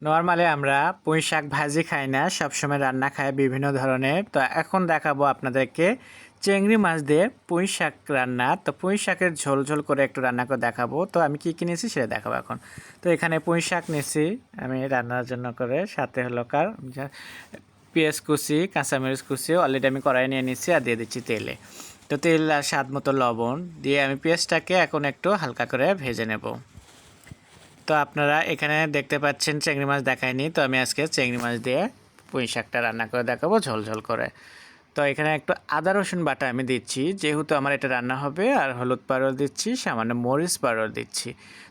Normally আমরা পুঁই শাক ভাজি খাই না, সবসময় রান্না খাই বিভিন্ন ধরনের। তো এখন দেখাবো আপনাদেরকে চিংড়ি মাছ দিয়ে পুঁই শাক রান্না। তো পুঁই শাকের ঝোল ঝোল করে একটু রান্না করে দেখাবো। তো আমি কী কী নিয়েছি সেটা দেখাবো এখন। তো এখানে পুঁই শাক নিয়েছি আমি রান্নার জন্য করে, সাথে হলো পেঁয়াজ কুচি, কাঁচামরিচ কুচি অলরেডি আমি কড়াই নিয়ে নিচ্ছি আর দিয়ে দিচ্ছি তেলে। তো তেল আর স্বাদ মতো লবণ দিয়ে আমি পেঁয়াজটাকে এখন একটু হালকা করে ভেজে নেব। তো আপনারা এখানে দেখতে পাচ্ছেন চিংড়ি মাছ দেখায়নি, তো আমি আজকে চিংড়ি মাছ দিয়ে পুঁই শাকটা রান্না করে দেখাবো ঝোল ঝোল করে। তো এখানে একটু আদা রসুন বাটা আমি দিচ্ছি, যেহেতু আমার এটা রান্না হবে। আর হলুদ পাউডার দিচ্ছি, সামান্য মরিচ পাউডার দিচ্ছি।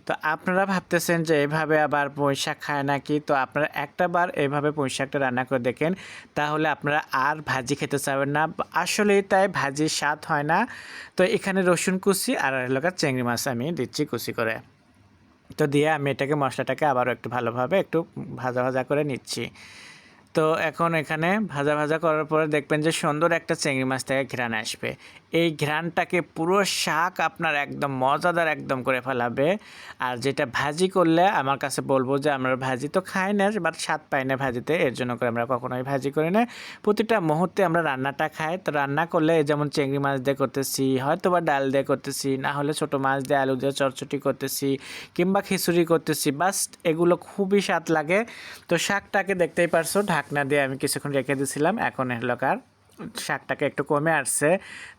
তো আপনারা ভাবতেছেন যে এভাবে আবার পুঁই শাক খায় নাকি, তো আপনারা একটা বার এইভাবে পুঁই শাকটা রান্না করে দেখেন, তাহলে আপনারা আর ভাজি খেতে চাবেন না। আসলেই তাই, ভাজির স্বাদ হয় না। তো এখানে রসুন কুচি আর হলো চিংড়ি মাছ আমি দিচ্ছি কুচি করে। তো দিয়ে আমি এটাকে মশলাটাকে আবারও একটু ভালোভাবে একটু ভাজা ভাজা করে নিচ্ছি। তো এখন এখানে ভাজা ভাজা করার পরে দেখবেন যে সুন্দর একটা চিংড়ি মাছ থেকে ঘ্রাণ আসবে। এই ঘ্রাণটাকে পুরো শাক আপনার একদম মজাদার একদম করে ফেলাবে। আর যেটা ভাজি করলে আমার কাছে বলবো যে আমরা ভাজি তো খাই না, বাট স্বাদ পাই না ভাজিতে, এর জন্য করে আমরা কখনোই ভাজি করি না। প্রতিটা মুহূর্তে আমরা রান্নাটা খাই। তো রান্না করলে যেমন চিংড়ি মাছ দিয়ে করতেছি, হয়তো বা ডাল দিয়ে করতেছি, না হলে ছোটো মাছ দিয়ে আলু দিয়ে চটচটি করতেছি, কিংবা খিচুড়ি করতেছি, বাস এগুলো খুবই স্বাদ লাগে। তো শাকটাকে দেখতেই পারছো, ঢাকনা দিয়ে আমি কিছুক্ষণ রেখে দিয়েছিলাম। এখন এলাকার শাকটাকে একটু কমে আসছে।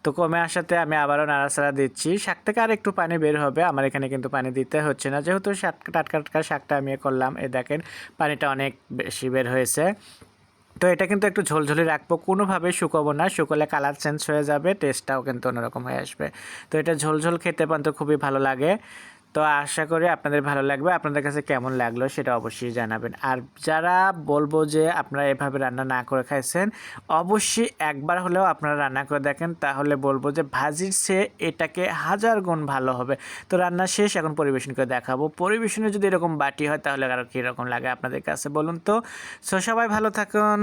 তো কমে আসাতে আমি আবারও নাড়াচাড়া দিচ্ছি। শাক থেকে আর একটু পানি বের হবে, আমার এখানে কিন্তু পানি দিতে হচ্ছে না, যেহেতু টাটকা টাটকা শাকটা আমি করলাম। দেখেন পানিটা অনেক বেশি বের হয়েছে। তো এটা কিন্তু একটু ঝোলঝোলি রাখবো, কোনোভাবে শুকাবো না, শুকোলে কালার চেঞ্জ হয়ে যাবে, টেস্টটাও কিন্তু অন্যরকম হয়ে আসবে। তো এটা ঝোলঝোল খেতে কিন্তু খুবই ভালো লাগে। তো আশা করি আপনাদের ভালো লাগবে। আপনাদের কাছে কেমন লাগলো সেটা অবশ্যই জানাবেন। আর যারা বলবো যে আপনারা এভাবে রান্না না করে খাইছেন, অবশ্যই একবার হলেও আপনারা রান্না করে দেখেন, তাহলে বলবো যে ভাজির চেয়ে এটাকে 1000 গুণ ভালো হবে। তো রান্না শেষ, এখন পরিবেশন করে দেখাবো। পরিবেশনে যদি এরকম বাটি হয় তাহলে আরও কীরকম লাগে আপনাদের কাছে বলুন তো। সো সবাই ভালো থাকুন।